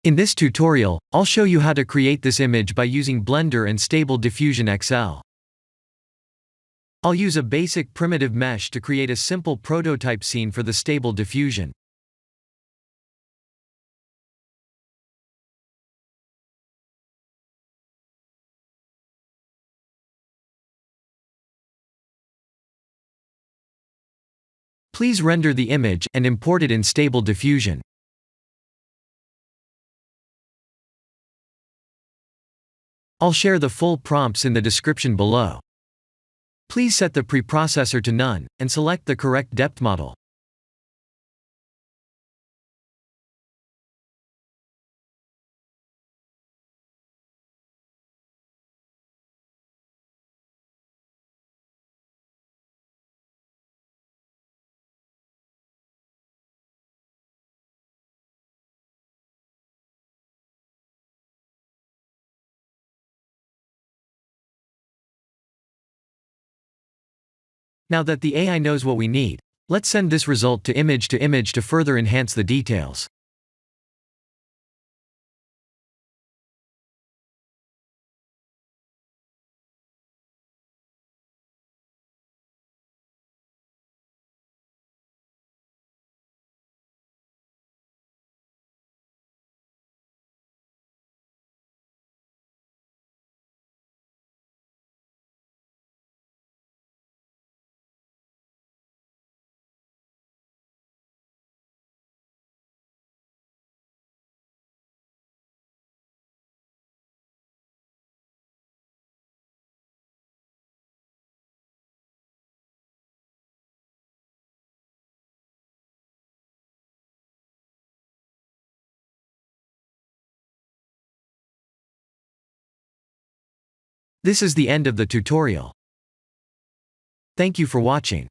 In this tutorial, I'll show you how to create this image by using Blender and Stable Diffusion XL. I'll use a basic primitive mesh to create a simple prototype scene for the Stable Diffusion. Please render the image and import it in Stable Diffusion. I'll share the full prompts in the description below. Please set the preprocessor to none, and select the correct depth model. Now that the AI knows what we need, let's send this result to image to further enhance the details. This is the end of the tutorial. Thank you for watching.